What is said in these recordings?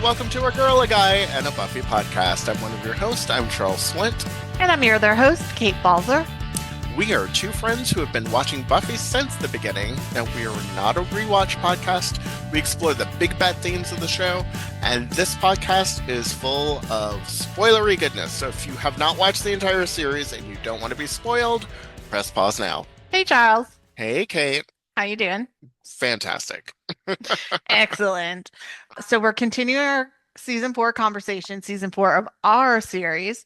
welcome to A Girl, a Guy, and a Buffy podcast. I'm one of your hosts. I'm Charles Swint. And I'm your other host, Kate Balzer. We are two friends who have been watching Buffy since the beginning, and we are not a rewatch podcast. We explore the big bad themes of the show, and this podcast is full of spoilery goodness. So if you have not watched the entire series and you don't want to be spoiled, press pause now. Hey, Charles. Hey, Kate. How you doing? Fantastic. Excellent. So we're continuing our season 4 conversation, season 4 of our series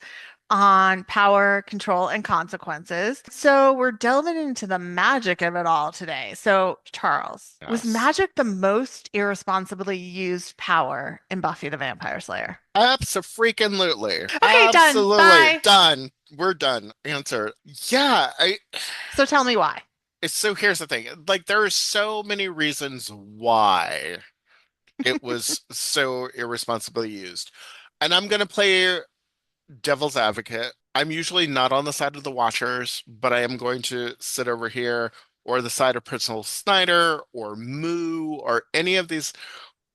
on power, control, and consequences. So we're delving into the magic of it all today. So, Charles, was magic the most irresponsibly used power in Buffy the Vampire Slayer? Abso-freaking-lutely. Okay, Absolutely. done. Bye. Done. We're done. Answer. Yeah. So tell me why. So here's the thing. Like, there are so many reasons why it was so irresponsibly used. And I'm going to play devil's advocate. I'm usually not on the side of the Watchers, but I am going to sit over here or the side of Principal Snyder or Moo or any of these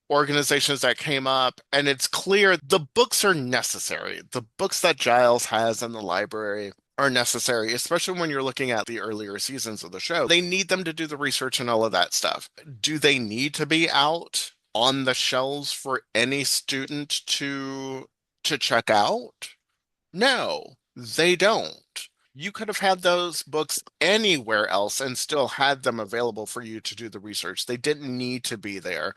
organizations that came up. And it's clear the books are necessary. The books that Giles has in the library are necessary, especially when you're looking at the earlier seasons of the show. They need them to do the research and all of that stuff. Do they need to be out on the shelves for any student to check out? No, they don't. You could have had those books anywhere else and still had them available for you to do the research. They didn't need to be there.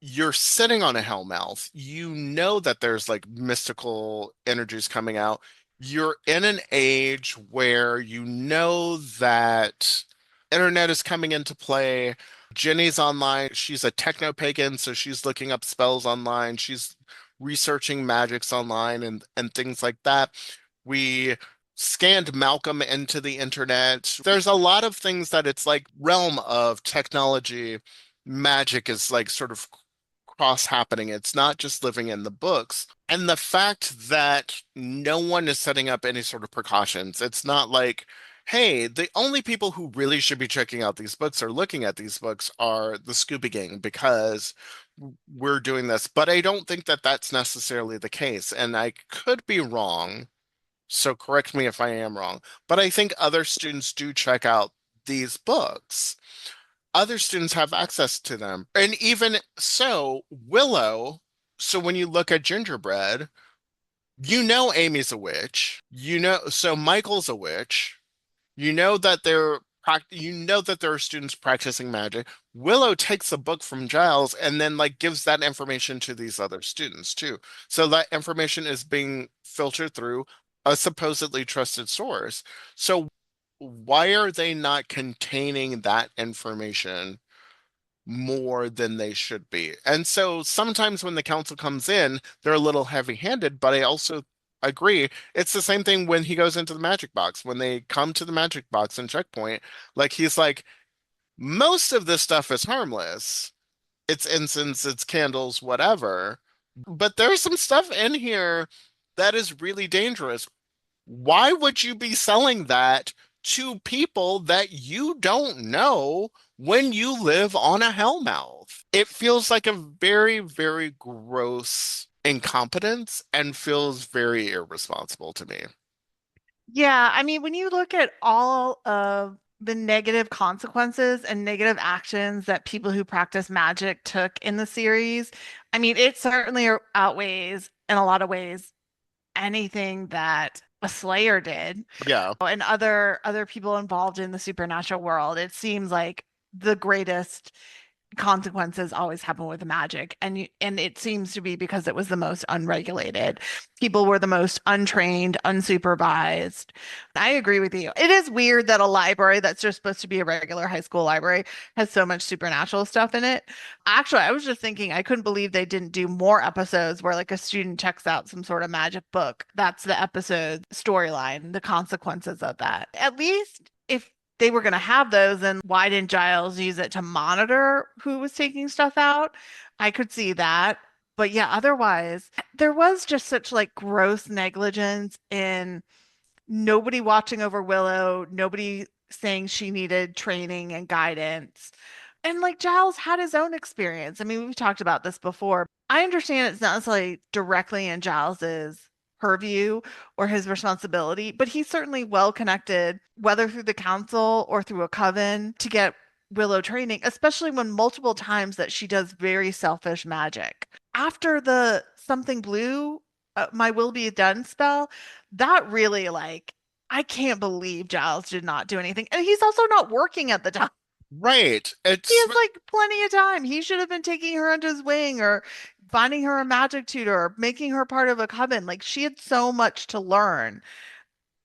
You're sitting on a Hellmouth. You know that there's like mystical energies coming out. You're in an age where you know that internet is coming into play. Jenny's online. She's a techno-pagan, so she's looking up spells online. She's researching magics online and things like that. We scanned Malcolm into the internet. There's a lot of things that it's like realm of technology. Magic is like sort of cross happening. It's not just living in the books. And the fact that no one is setting up any sort of precautions. It's not like, hey, the only people who really should be checking out these books or looking at these books are the Scooby Gang because we're doing this. But I don't think that that's necessarily the case. And I could be wrong, so correct me if I am wrong. But I think other students do check out these books. Other students have access to them. And even so, Willow, so when you look at Gingerbread, you know Amy's a witch. You know, so Michael's a witch. You know that there are students practicing magic. Willow takes a book from Giles and then like gives that information to these other students too. So that information is being filtered through a supposedly trusted source. So why are they not containing that information more than they should be? And so sometimes when the council comes in, they're a little heavy-handed, but I also agree. It's the same thing when he goes into the magic box. When they come to the magic box and checkpoint, like he's like, most of this stuff is harmless. It's incense, it's candles, whatever. But there's some stuff in here that is really dangerous. Why would you be selling that to people that you don't know when you live on a Hellmouth? It feels like a very, very gross incompetence and feels very irresponsible to me. Yeah, I mean, when you look at all of the negative consequences and negative actions that people who practice magic took in the series, I mean, it certainly outweighs in a lot of ways anything that a Slayer did. Yeah. And other people involved in the supernatural world. It seems like the greatest consequences always happen with magic, and it seems to be because it was the most unregulated. People were the most untrained, unsupervised. I agree with you. It is weird that a library that's just supposed to be a regular high school library has so much supernatural stuff in it. Actually, I was just thinking I couldn't believe they didn't do more episodes where like a student checks out some sort of magic book. That's the episode storyline, the consequences of that. At least if they were going to have those, and why didn't Giles use it to monitor who was taking stuff out? I could see that. But yeah, otherwise, there was just such like gross negligence in nobody watching over Willow, nobody saying she needed training and guidance. And like Giles had his own experience. I mean, we've talked about this before. I understand it's not necessarily directly in Giles's purview or his responsibility, but he's certainly well connected, whether through the council or through a coven, to get Willow training, especially when multiple times that she does very selfish magic. After the something blue, my will be done spell, that really like I can't believe Giles did not do anything. And he's also not working at the time. Right. He It's has like plenty of time. He should have been taking her under his wing or finding her a magic tutor or making her part of a coven. Like she had so much to learn.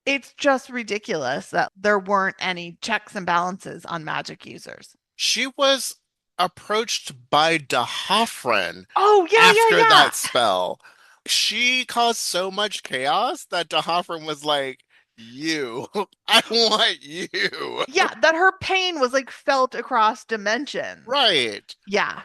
It's just ridiculous that there weren't any checks and balances on magic users. she was approached by Dahafren Oh, after yeah, that yeah, spell. She caused so much chaos that Dahafren was like, you, I want you. yeah. Yeah, that her pain was like felt across dimensions. Right. Yeah,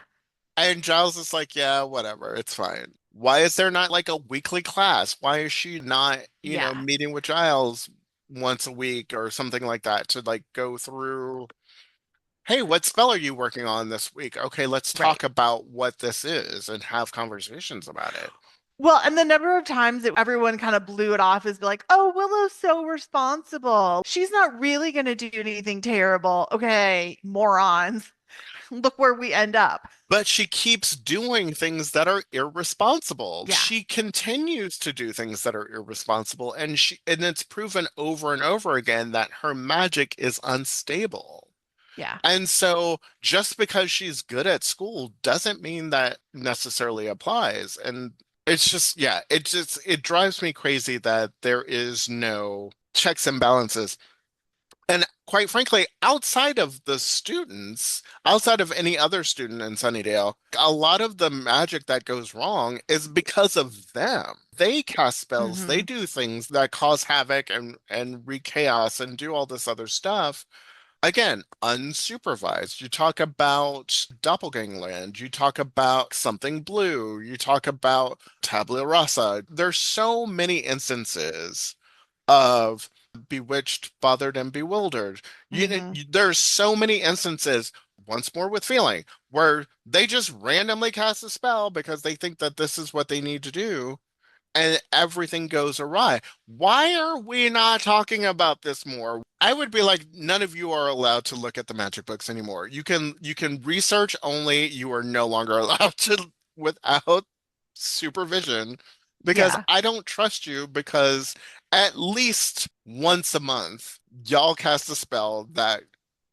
And Giles is like, yeah, whatever, it's fine. Why is there not like a weekly class? Why is she not, yeah, meeting with Giles once a week or something like that to like go through, hey, what spell are you working on this week? Okay, let's right. talk about what this is and have conversations about it. Well, and the number of times that everyone kind of blew it off is like, oh, Willow's so responsible. She's not really going to do anything terrible. Okay, morons. Look where we end up. But she keeps doing things that are irresponsible. Yeah, She continues to do things that are irresponsible, and it's proven over and over again that her magic is unstable. yeah, And so just because she's good at school doesn't mean that necessarily applies. And it's just, yeah, it drives me crazy that there is no checks and balances. And quite frankly, outside of the students, outside of any other student in Sunnydale, a lot of the magic that goes wrong is because of them. They cast spells, they hmm do things that cause havoc and wreak chaos and do all this other stuff. Again, unsupervised. You talk about Doppelgangland, you talk about Something Blue, you talk about Tabula Rasa. There's so many instances of Bewitched, Bothered, and Bewildered. hmm There's so many instances, once more with Feeling, where they just randomly cast a spell because they think that this is what they need to do, and everything goes awry. Why are we not talking about this more? I would be like, none of you are allowed to look at the magic books anymore. You can research only, you are no longer allowed to without supervision because yeah. I don't trust you because at least once a month y'all cast a spell that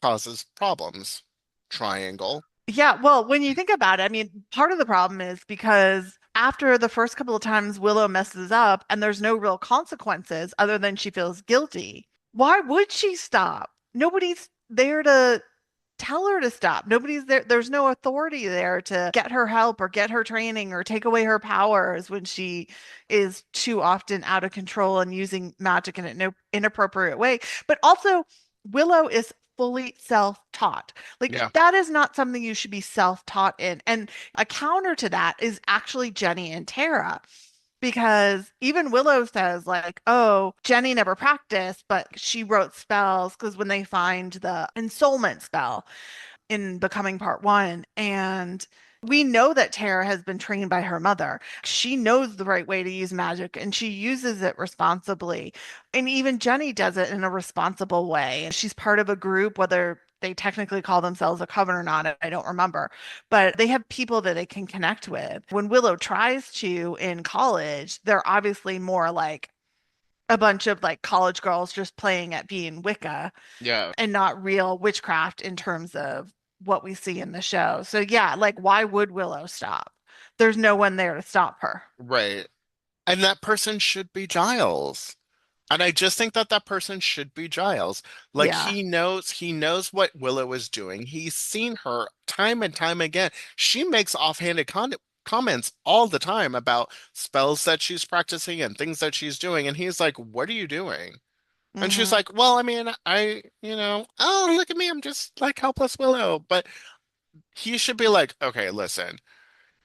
causes problems. Triangle. Yeah, well, when you think about it, I mean, part of the problem is because after the first couple of times Willow messes up and there's no real consequences other than she feels guilty, why would she stop? Nobody's there to tell her to stop. Nobody's there. There's no authority there to get her help or get her training or take away her powers when she is too often out of control and using magic in an inappropriate way. But also, Willow is fully self-taught. Like Yeah. that is not something you should be self-taught in. And a counter to that is actually Jenny and Tara because even Willow says like, "Oh, Jenny never practiced, but she wrote spells because when they find the ensoulment spell in Becoming Part One, and we know that Tara has been trained by her mother. She knows the right way to use magic and she uses it responsibly. And even Jenny does it in a responsible way. And she's part of a group, whether they technically call themselves a coven or not, I don't remember, but they have people that they can connect with. When Willow tries to in college, they're obviously more like a bunch of like college girls just playing at being Wicca Yeah. and not real witchcraft in terms of what we see in the show. So yeah, like why would Willow stop? There's no one there to stop her. Right. And that person should be Giles. And I just think that that person should be Giles. Like Yeah. he knows what Willow is doing. He's seen her time and time again. She makes offhanded comments all the time about spells that she's practicing and things that she's doing. And he's like, "What are you doing?" And she's hmm like, "Well, I mean, oh, look at me. I'm just like helpless Willow." But he should be like, "Okay, listen.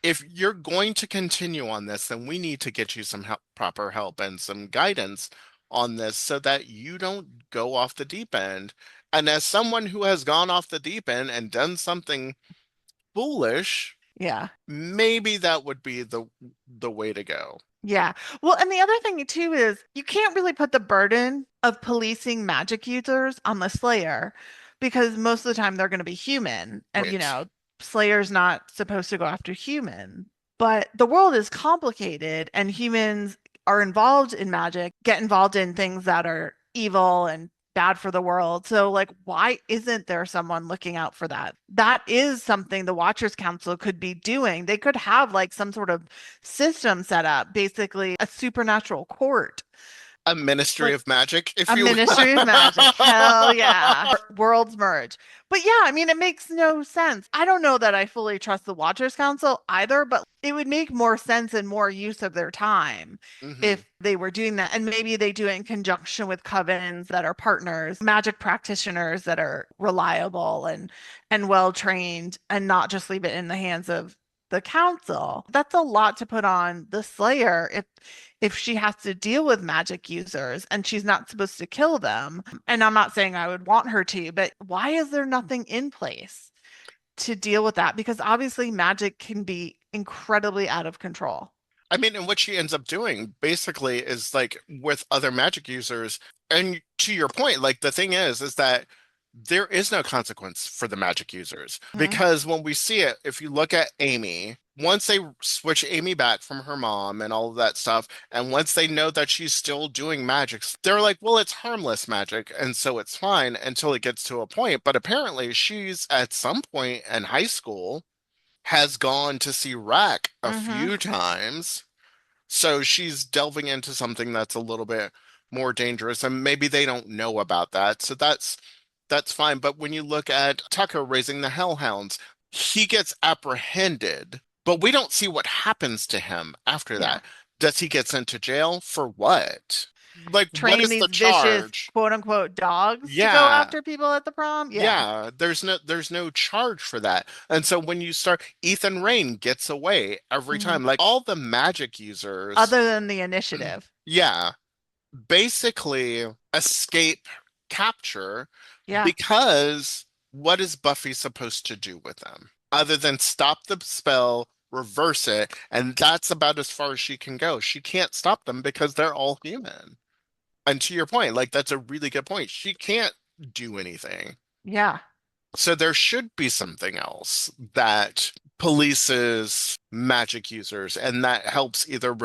If you're going to continue on this, then we need to get you some help, proper help and some guidance on this so that you don't go off the deep end." And as someone who has gone off the deep end and done something foolish, Yeah. maybe that would be the way to go. Yeah. Well, and the other thing too is you can't really put the burden of policing magic users on the Slayer because most of the time they're going to be human. And, Right. Slayer's not supposed to go after human. But the world is complicated and humans are involved in magic, get involved in things that are evil and bad for the world. So, like, why isn't there someone looking out for that? That is something the Watchers Council could be doing. They could have like some sort of system set up, basically a supernatural court, A ministry like of magic, if a you ministry of magic. Hell yeah. Worlds merge. But yeah, I mean, it makes no sense. I don't know that I fully trust the Watchers Council either, but it would make more sense and more use of their time hmm if they were doing that. And maybe they do it in conjunction with covens that are partners, magic practitioners that are reliable and well trained, and not just leave it in the hands of the council. That's a lot to put on the Slayer if she has to deal with magic users and she's not supposed to kill them. And I'm not saying I would want her to, but why is there nothing in place to deal with that? Because obviously magic can be incredibly out of control. I mean, and what she ends up doing basically is like with other magic users, and to your point, like the thing is that there is no consequence for the magic users Mhm. because when we see it, if you look at Amy, once they switch Amy back from her mom and all of that stuff, and once they know that she's still doing magic, they're like, well, it's harmless magic, and so it's fine until it gets to a point. But apparently, she's at some point in high school has gone to see Rack a Mhm. few times. So she's delving into something that's a little bit more dangerous, and maybe they don't know about that. So that's fine. But when you look at Tucker raising the Hellhounds, he gets apprehended, but we don't see what happens to him after Yeah. that. Does he get sent to jail for what? Like, what Train is the these vicious charge? quote unquote dogs to go Yeah, after people at the prom. Yeah. yeah, there's no charge for that. And so when you start, Ethan Rain gets away every Mhm. time. Like all the magic users, Other than the initiative. yeah, basically escape capture Yeah. because what is Buffy supposed to do with them? Other than stop the spell, reverse it, and that's about as far as she can go. She can't stop them because they're all human. And to your point, like that's a really good point. She can't do anything. Yeah. So there should be something else that polices magic users and that helps either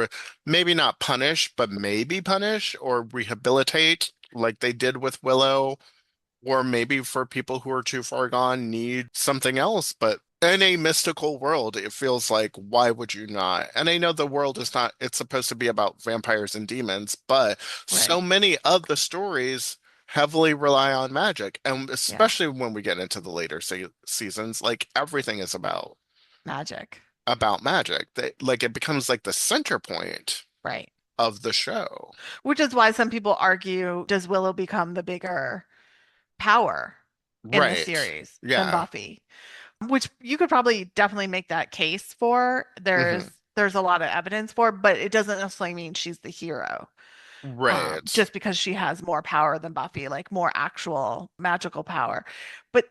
maybe not punish, but maybe punish or rehabilitate like they did with Willow, or maybe for people who are too far gone need something else. But in a mystical world, it feels like, why would you not? And I know the world is not, it's supposed to be about vampires and demons, but so Right. many of the stories heavily rely on magic. And Yeah. especially when we get into the later seasons, like everything is Magic. about magic. Like it becomes like the center point Right. of the show. Which is why some people argue, does Willow become the bigger power in the Right. series than Yeah. Buffy? Which you could probably definitely make that case for. hmm There's a lot of evidence for, but it doesn't necessarily mean she's the hero. Right. Just because she has more power than Buffy, like more actual magical power. But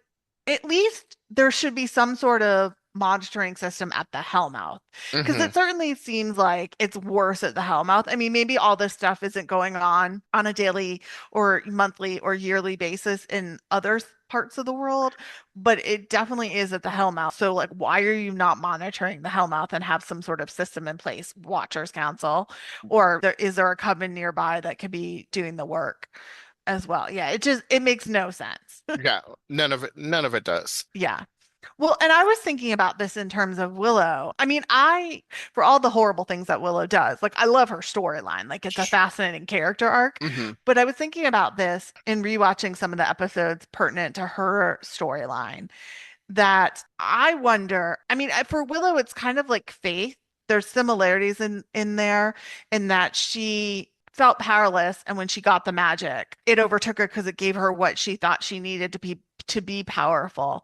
at least there should be some sort of monitoring system at the Hellmouth, because hmm it certainly seems like it's worse at the Hellmouth. I mean, maybe all this stuff isn't going on a daily or monthly or yearly basis in other parts of the world, but it definitely is at the Hellmouth. So, like, why are you not monitoring the Hellmouth and have some sort of system in place, Watchers Council, or is there a coven nearby that could be doing the work as well? Yeah, it makes no sense. Yeah. None of it does. Yeah. Well, and I was thinking about this in terms of Willow. I mean, for all the horrible things that Willow does, like I love her storyline. Like it's a fascinating character arc. hmm But I was thinking about this in rewatching some of the episodes pertinent to her storyline, that I wonder, I mean, for Willow, it's kind of like Faith. There's similarities in there in that she felt powerless, and when she got the magic, it overtook her because it gave her what she thought she needed to be powerful.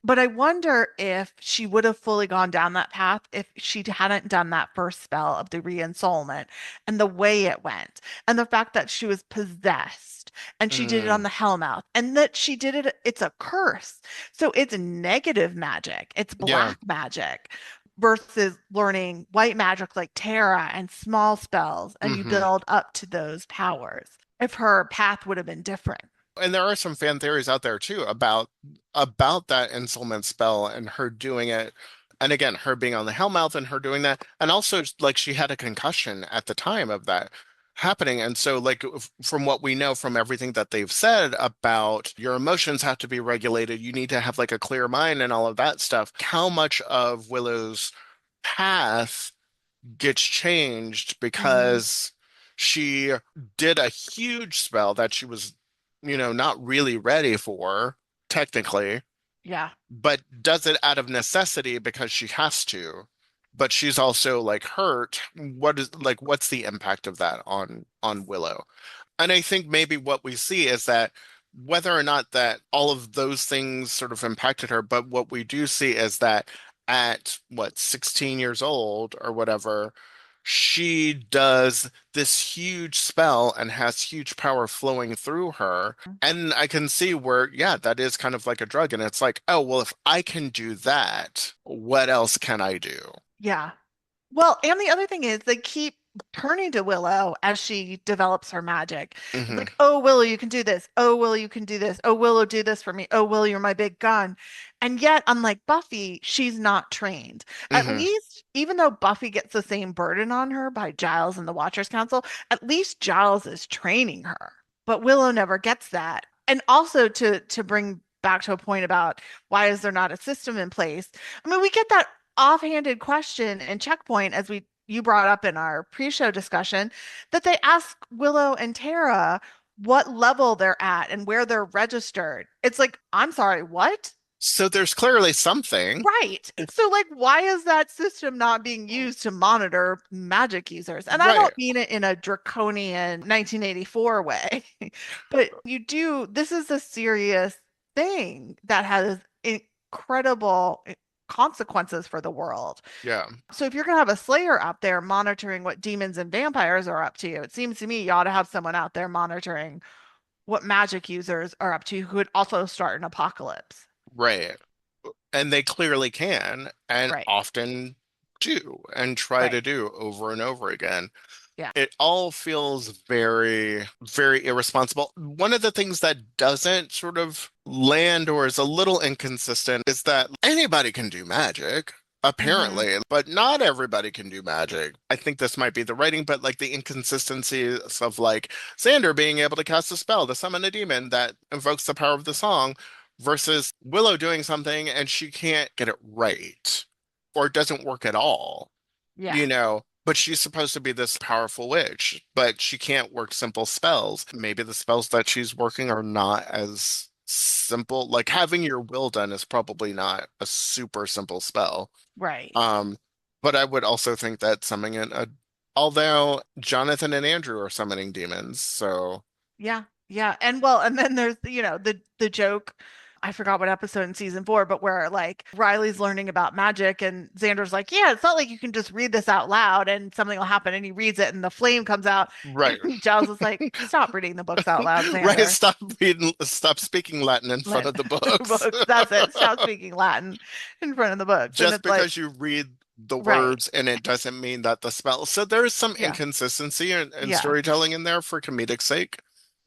But I wonder if she would have fully gone down that path if she hadn't done that first spell of the re-ensoulment and the way it went, and the fact that she was possessed and she did it on Mm, the Hellmouth and that she did it, it's a curse. So it's negative magic, it's yeah. black magic versus learning white magic like Terra and small spells, and you Hmm. build up to those powers. If her path would have been different. And there are some fan theories out there too about that Insolment spell and her doing it. And again, her being on the Hellmouth and her doing that. And also like she had a concussion at the time of that happening. And so like from what we know from everything that they've said about your emotions have to be regulated, you need to have like a clear mind and all of that stuff. How much of Willow's path gets changed Mhm. because she did a huge spell that she was, not really ready for, technically, Yeah. but does it out of necessity because she has to. But she's also like hurt. What's the impact of that on Willow? And I think maybe what we see is that whether or not that all of those things sort of impacted her, but what we do see is that at what, 16 years old or whatever, she does this huge spell and has huge power flowing through her. And I can see where, yeah, that is kind of like a drug. And it's like, oh, well, if I can do that, what else can I do? Yeah. Well, and the other thing is they keep turning to Willow as she develops her magic. It's Hmm. like, oh, Willow, you can do this. Oh, Willow, you can do this. Oh, Willow, do this for me. Oh, Willow, you're my big gun. And yet, unlike Buffy, she's not trained. At Hmm. least, even though Buffy gets the same burden on her by Giles and the Watchers Council, at least Giles is training her. But Willow never gets that. And also to bring back to a point about why is there not a system in place? I mean, we get that offhanded question and checkpoint as we you brought up in our pre-show discussion that they ask Willow and Tara what level they're at and where they're registered. It's like, I'm sorry, what? So there's clearly something. Right. So like why is that system not being used to monitor magic users? And I Right. don't mean it in a draconian 1984 way. But you do, this is a serious thing that has incredible consequences for the world. Yeah. So if you're going to have a slayer out there monitoring what demons and vampires are up to, it seems to me you ought to have someone out there monitoring what magic users are up to who could also start an apocalypse. Right. And they clearly can and Right. often do and try Right. to do over and over again. Yeah. It all feels very, very irresponsible. One of the things that doesn't sort of land or is a little inconsistent is that anybody can do magic, Hmm. apparently, but not everybody can do magic. I think this might be the writing, but like the inconsistencies of like Xander being able to cast a spell to summon a demon that invokes the power of the song versus Willow doing something and she can't get it right or it doesn't work at all, Yeah. but she's supposed to be this powerful witch, but she can't work simple spells. Maybe the spells that she's working are not as simple. Like having your will done is probably not a super simple spell. Right. Um, but I would also think that summoning although Jonathan and Andrew are summoning demons, so Yeah. Yeah. And well, and then there's, the joke. I forgot what episode in season 4, but where like Riley's learning about magic and Xander's like, yeah, it's not like you can just read this out loud and something will happen. And he reads it and the flame comes out. right. And Giles is like, stop reading the books out loud, Right, Xander. stop speaking Latin in front Let of the books. books. That's it. Stop speaking Latin in front of the books. And Just it's like, because you read the right. words and it doesn't mean that the spell. So there is some Yeah. inconsistency in Yeah. storytelling in there for comedic sake.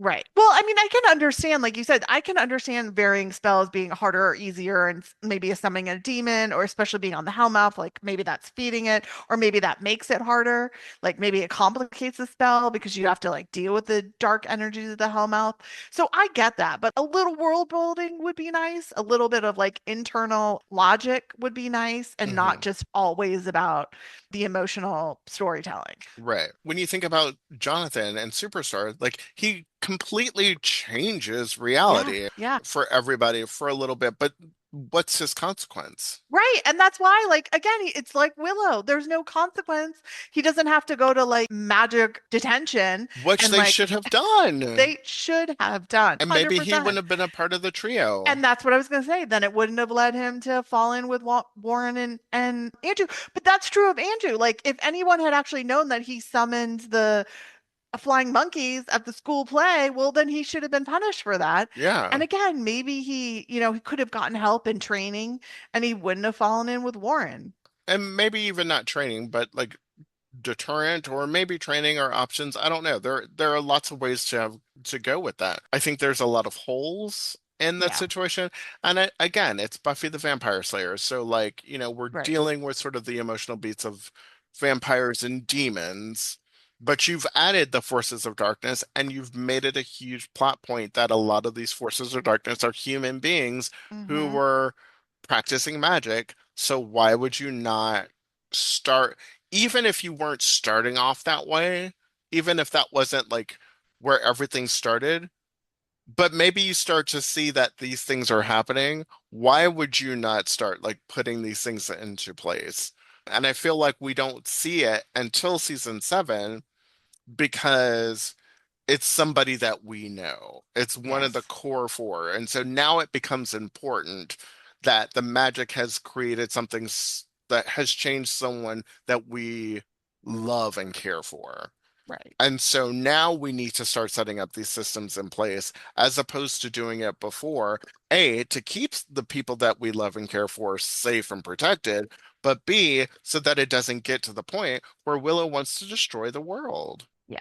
Right. Well, I mean, I can understand, like you said, I can understand varying spells being harder or easier, and maybe a summoning a demon, or especially being on the Hellmouth, like maybe that's feeding it, or maybe that makes it harder. Like maybe it complicates the spell because you have to like deal with the dark energies of the Hellmouth. So I get that, but a little world building would be nice. A little bit of like internal logic would be nice, and not Hmm. just always about the emotional storytelling. Right. When you think about Jonathan and Superstar, like he completely changes Yeah. reality Yeah. for everybody for a little bit, but what's his consequence? Right. And that's why, like, again, it's like Willow. There's no consequence. He doesn't have to go to like magic detention Which and they like should have done. they should have done And maybe he 100%. wouldn't have been a part of the trio. And that's what I was going to say. Then it wouldn't have led him to fall in with Warren and Andrew. But that's true of Andrew. Like, if anyone had actually known that he summoned the flying monkeys at the school play, well, then he should have been punished for that. Yeah. And again, maybe he could have gotten help in training and he wouldn't have fallen in with Warren. And maybe even not training, but like deterrent or maybe training or options. I don't know. There are lots of ways to have to go with that. I think there's a lot of holes in that Yeah, situation. And again, it's Buffy the Vampire Slayer. So like, we're right. dealing with sort of the emotional beats of vampires and demons, but you've added the forces of darkness and you've made it a huge plot point that a lot of these forces of darkness are human beings who Hmm. were practicing magic. So why would you not start, even if you weren't starting off that way, even if that wasn't like where everything started, but maybe you start to see that these things are happening, why would you not start like putting these things into place? And I feel like we don't see it until season 7 because it's somebody that we know. It's one of the Yes. core four. And so now it becomes important that the magic has created something that has changed someone that we love and care for. Right. And so now we need to start setting up these systems in place as opposed to doing it before, A, to keep the people that we love and care for safe and protected, but B, so that it doesn't get to the point where Willow wants to destroy the world Yeah,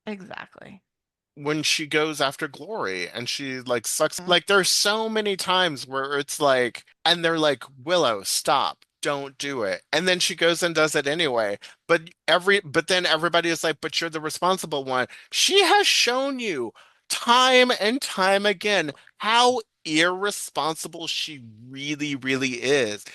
exactly. when she goes after Glory and she like sucks. Mm. Like there's so many times where it's like, and they're like, Willow, stop, don't do it. And then she goes and does it anyway. But then everybody is like, but you're the responsible one. She has shown you time and time again how irresponsible she really, really is.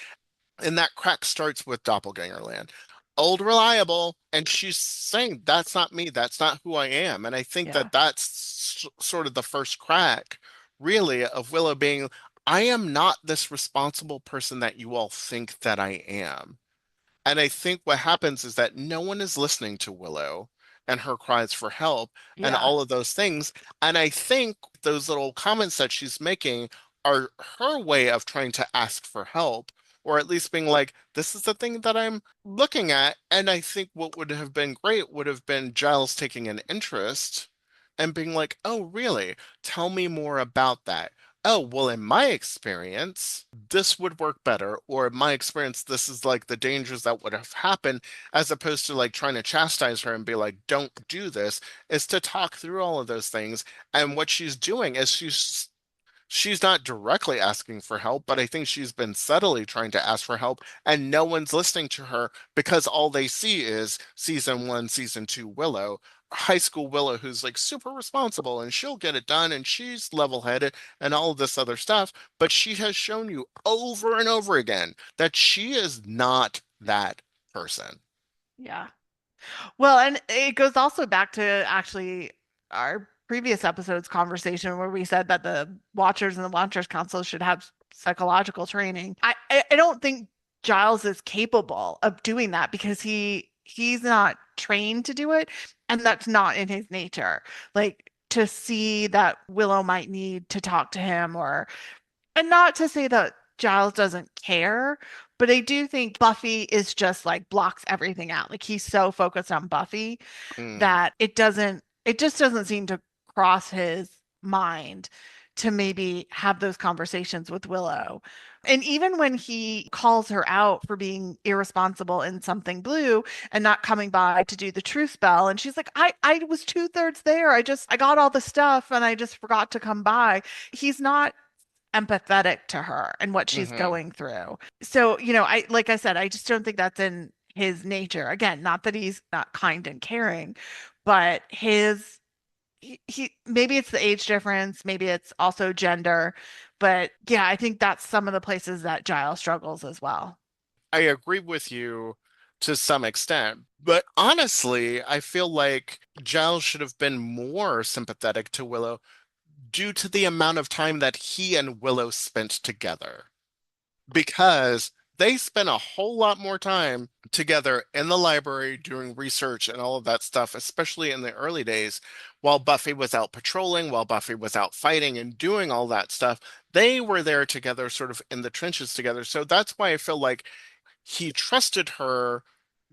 And that crack starts with Doppelganger Land. Old reliable, and she's saying, that's not me, that's not who I am. And I think Yeah. that that's sort of the first crack, really, of Willow being, I am not this responsible person that you all think that I am. And I think what happens is that no one is listening to Willow and her cries for help and Yeah. all of those things. And I think those little comments that she's making are her way of trying to ask for help, or at least being like, this is the thing that I'm looking at. And I think what would have been great would have been Giles taking an interest and being like, oh, really? Tell me more about that. Oh, well, in my experience, this would work better. Or in my experience, this is like the dangers that would have happened, as opposed to like trying to chastise her and be like, don't do this, is to talk through all of those things. And what she's doing is she's not directly asking for help, but I think she's been subtly trying to ask for help, and no one's listening to her because all they see is season 1, season 2 Willow, high school Willow, who's like super responsible and she'll get it done and she's level-headed and all of this other stuff. But she has shown you over and over again that she is not that person. Yeah. Well, and it goes also back to actually our previous episode's conversation where we said that the Watchers and the Watchers Council should have psychological training. I don't think Giles is capable of doing that because he's not trained to do it, and that's not in his nature. Like to see that Willow might need to talk to him or and not to say that Giles doesn't care, but I do think Buffy is just like blocks everything out. Like he's so focused on Buffy Mm, that it just doesn't seem to cross his mind to maybe have those conversations with Willow. And even when he calls her out for being irresponsible in something blue and not coming by to do the truth spell, and she's like, I was 2/3 there. I got all the stuff and I just forgot to come by. He's not empathetic to her and what she's hmm. going through. So, I like I said, I just don't think that's in his nature. Again, not that he's not kind and caring, but he maybe it's the age difference, maybe it's also gender, but yeah, I think that's some of the places that Giles struggles as well. I agree with you to some extent, but honestly, I feel like Giles should have been more sympathetic to Willow due to the amount of time that he and Willow spent together. Because they spent a whole lot more time together in the library doing research and all of that stuff, especially in the early days, while Buffy was out patrolling, while Buffy was out fighting and doing all that stuff. They were there together, sort of in the trenches together. So that's why I feel like he trusted her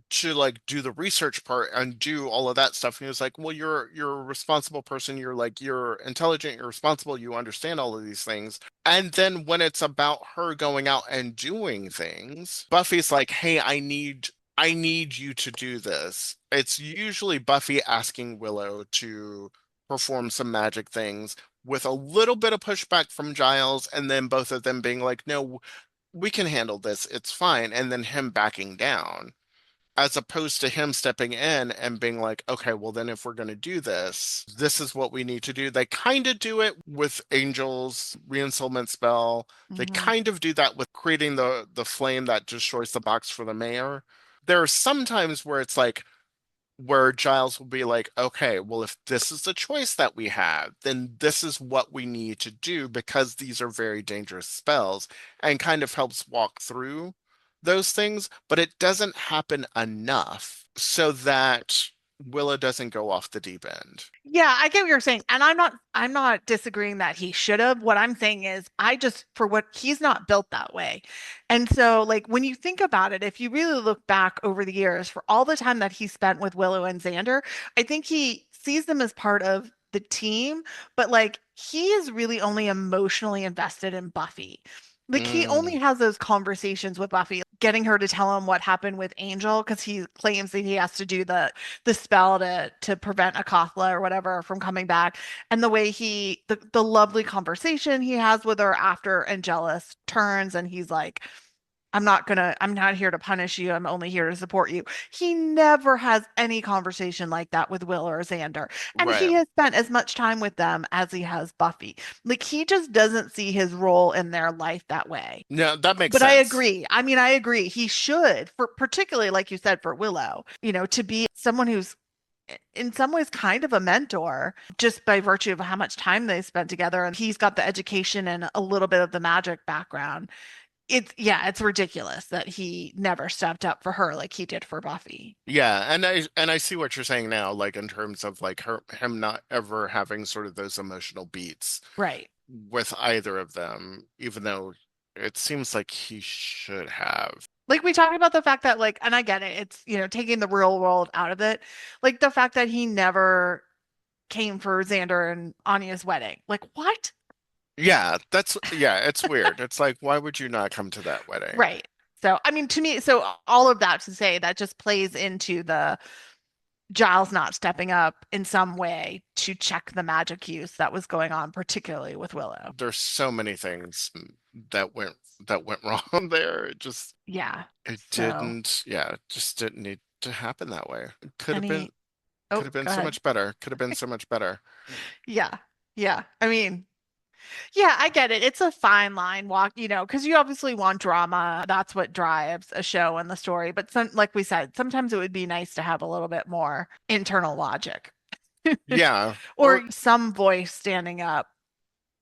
to like do the research part and do all of that stuff. And he was like, "Well, you're a responsible person. You're intelligent, you're responsible, you understand all of these things." And then when it's about her going out and doing things, Buffy's like, "Hey, I need you to do this." It's usually Buffy asking Willow to perform some magic things with a little bit of pushback from Giles, and then both of them being like, "No, we can handle this. It's fine." And then him backing down as opposed to him stepping in and being like, okay, well, then if we're going to do this, this is what we need to do. They kind of do it with Angel's reinstallment spell. They Hmm. kind of do that with creating the flame that destroys the box for the mayor. There are some times where it's like, where Giles will be like, okay, well, if this is the choice that we have, then this is what we need to do because these are very dangerous spells, and kind of helps walk through those things, but it doesn't happen enough so that Willa doesn't go off the deep end. Yeah, I get what you're saying. And I'm not disagreeing that he should have. What I'm saying is I just for what he's not built that way. And so like when you think about it, if you really look back over the years for all the time that he spent with Willow and Xander, I think he sees them as part of the team, but like he is really only emotionally invested in Buffy. Like he only Mm, has those conversations with Buffy, getting her to tell him what happened with Angel because he claims that he has to do the spell to prevent Akatha or whatever from coming back. And the way the lovely conversation he has with her after Angelus turns and he's like, I'm not here to punish you. I'm only here to support you. He never has any conversation like that with Will or Xander. And right. he has spent as much time with them as he has Buffy. Like he just doesn't see his role in their life that way. No, that makes But I sense. agree. I mean, I agree. He should, for particularly like you said, for Willow, to be someone who's in some ways kind of a mentor just by virtue of how much time they spent together. And he's got the education and a little bit of the magic background. It's ridiculous that he never stepped up for her like he did for Buffy. Yeah, and I see what you're saying now, like in terms of like him not ever having sort of those emotional beats Right. with either of them, even though it seems like he should have. Like we talked about the fact that like, and I get it, it's, taking the real world out of it. Like the fact that he never came for Xander and Anya's wedding. Like, what? Yeah, it's weird. It's like, why would you not come to that wedding? Right. So, I mean, to me, so all of that to say that just plays into the Giles not stepping up in some way to check the magic use that was going on, particularly with Willow. There's so many things that went wrong there. Yeah. It So, didn't, yeah, it just didn't need to happen that way. It any, could oh, have been go so ahead. much better. Could have been so much better. Yeah. Yeah. I mean, yeah, I get it. It's a fine line walk, because you obviously want drama. That's what drives a show and the story. But like we said, sometimes it would be nice to have a little bit more internal logic Yeah, or some voice standing up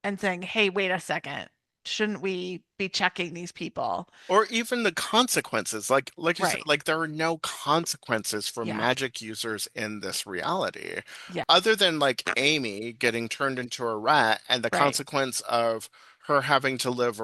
and saying, "Hey, wait a second. Shouldn't we be checking these people?" or even the consequences. Like you said, Right. like there are no consequences for Yeah. magic users in this reality, Yeah. other than like Amy getting turned into a rat and the Right. consequence of her having to live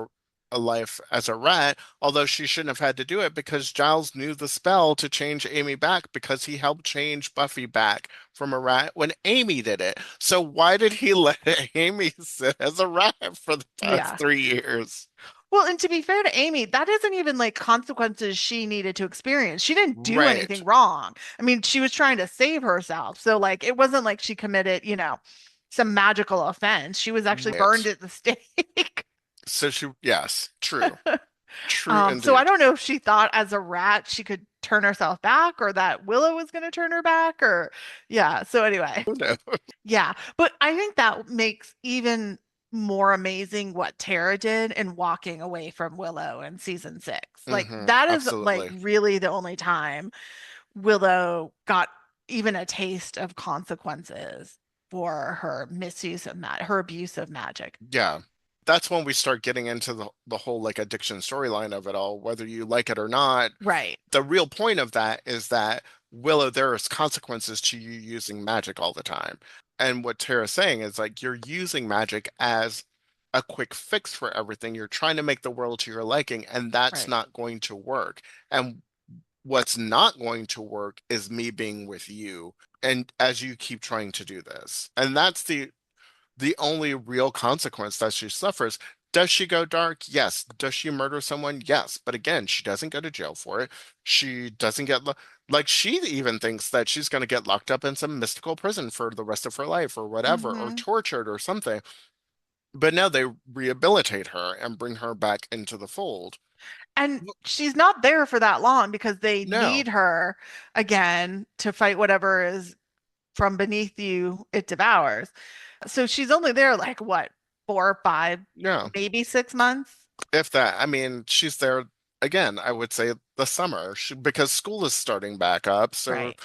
a life as a rat, although she shouldn't have had to do it because Giles knew the spell to change Amy back because he helped change Buffy back from a rat when Amy did it. So why did he let Amy sit as a rat for the past Yeah. 3 years? Well, and to be fair to Amy, that isn't even like consequences she needed to experience. She didn't do Right. anything wrong. I mean, she was trying to save herself. So, like, it wasn't like she committed, some magical offense. She was actually burned Right. at the stake. So yes, true. True So I indeed. don't know if she thought as a rat she could turn herself back or that Willow was going to turn her back or yeah. So anyway, Who knows? yeah. But I think that makes even more amazing what Tara did in walking away from Willow in season 6. Like that is like Absolutely. really the only time Willow got even a taste of consequences. for her misuse of her abuse of magic. Yeah. That's when we start getting into the whole like addiction storyline of it all, whether you like it or not. Right. The real point of that is that Willow, there is consequences to you using magic all the time. And what Tara's saying is like you're using magic as a quick fix for everything. You're trying to make the world to your liking, and that's Right. not going to work. And what's not going to work is me being with you. And as you keep trying to do this. And that's the only real consequence that she suffers. Does she go dark? Yes. Does she murder someone? Yes. But again, she doesn't go to jail for it. She doesn't get like she even thinks that she's going to get locked up in some mystical prison for the rest of her life or whatever, or Hmm. tortured or something. But no, they rehabilitate her and bring her back into the fold. And she's not there for that long because they No, need her again to fight whatever is from beneath you, it devours. So she's only there like what, 4 or 5, no. maybe 6 months? If that, I mean, she's there again, I would say the summer because school is starting back up. So Right.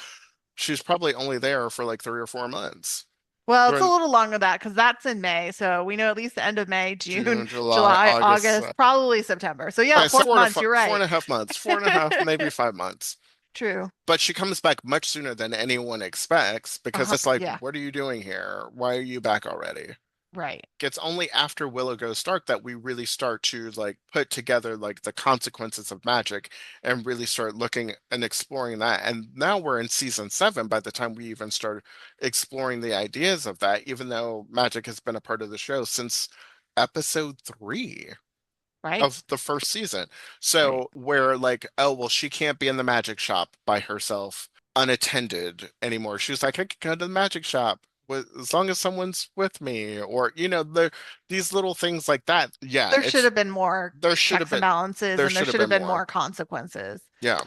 she's probably only there for like 3 or 4 months. Well, it's a During little longer than that because that's in May. So we know at least the end of May, June, June, July, July, August. August, probably September. So yeah, Okay, so 4 months, you're four right. and a half months, 4.5, maybe 5 months. True. But she comes back much sooner than anyone expects because it's like, Yeah, what are you doing here? Why are you back already? right. It's only after Willow goes dark that we really start to like put together like the consequences of magic and really start looking and exploring that. And now we're in season 7 by the time we even start exploring the ideas of that, even though magic has been a part of the show since episode 3 Right. of the first season. Right. So where like, oh well, she can't be in the magic shop by herself unattended anymore. She was like, I could go to the magic shop with as long as someone's with me, or these little things like that. Yeah, There should it's have been more there should have checks and been balances there and there should have should have been been more. more consequences. Yeah.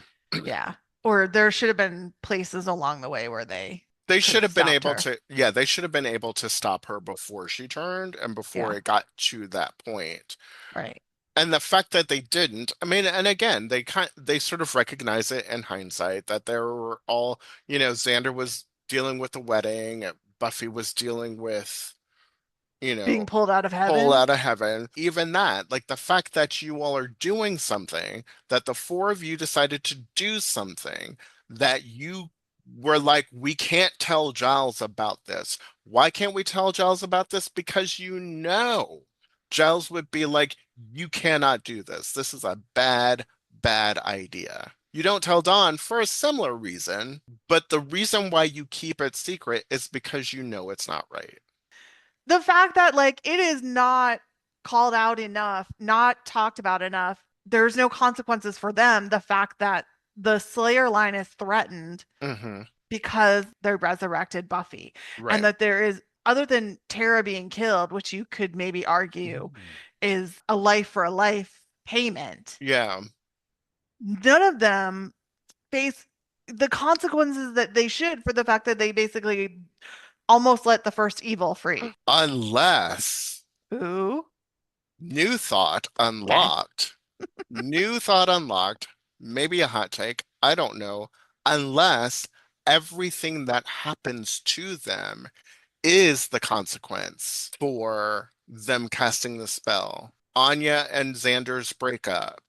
Yeah. Or there should have been places along the way where they They could should have have been stopped able her. to, yeah, they should have been able to stop her before she turned and before Yeah. it got to that point. Right. And the fact that they didn't, I mean, and again, they sort of recognize it in hindsight that there were all, Xander was dealing with the wedding, Buffy was dealing with, you Being know, pulled out of pull heaven. out of heaven. Even that, like the fact that you all are doing something, that the four of you decided to do something that you were like, we can't tell Giles about this. Why can't we tell Giles about this? Because Giles would be like, you cannot do this. This is a bad, bad idea. You don't tell Dawn for a similar reason, but the reason why you keep it secret is because you know it's not right. The fact that like it is not called out enough, not talked about enough, there's no consequences for them. The fact that the Slayer line is threatened Hmm. because they resurrected Buffy, and Right. that there is, other than Tara being killed, which you could maybe argue is a life for a life payment, Yeah. none of them face the consequences that they should for the fact that they basically almost let the first evil free. Unless Ooh, new thought okay. unlocked, new thought unlocked, maybe a hot take, I don't know, unless everything that happens to them is the consequence for them casting the spell. Anya and Xander's breakup,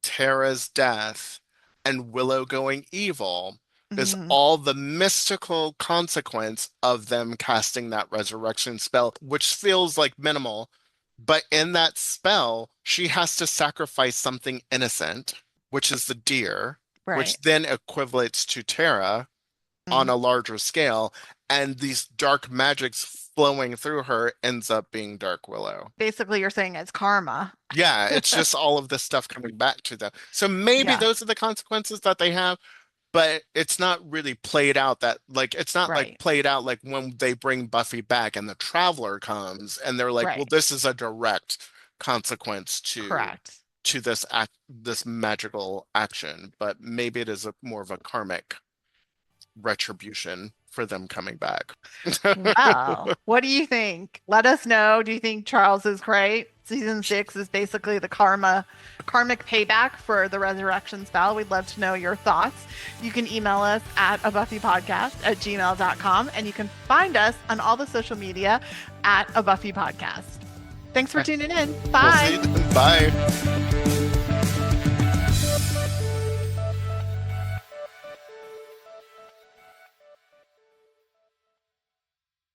Tara's death, and Willow going evil is Mhm. all the mystical consequence of them casting that resurrection spell, which feels like minimal. But in that spell, she has to sacrifice something innocent, which is the deer, Right. which then equates to Tara on Mm. a larger scale. And these dark magics flowing through her ends up being Dark Willow. Basically, you're saying it's karma. Yeah, it's just all of this stuff coming back to them. So maybe Yeah, those are the consequences that they have, but it's not really played out that like it's not like right, played out like when they bring Buffy back and the Traveler comes and they're like, well, right, this is a direct consequence correct. to this magical action, but maybe it is a more of a karmic retribution for them coming back. Well, what do you think? Let us know. Do you think Charles is great? Season 6 is basically the karmic payback for the resurrection spell. We'd love to know your thoughts. You can email us at abuffypodcast@gmail.com, and you can find us on all the social media at a Buffy podcast. Thanks for tuning in. We'll see Bye. you then. Bye.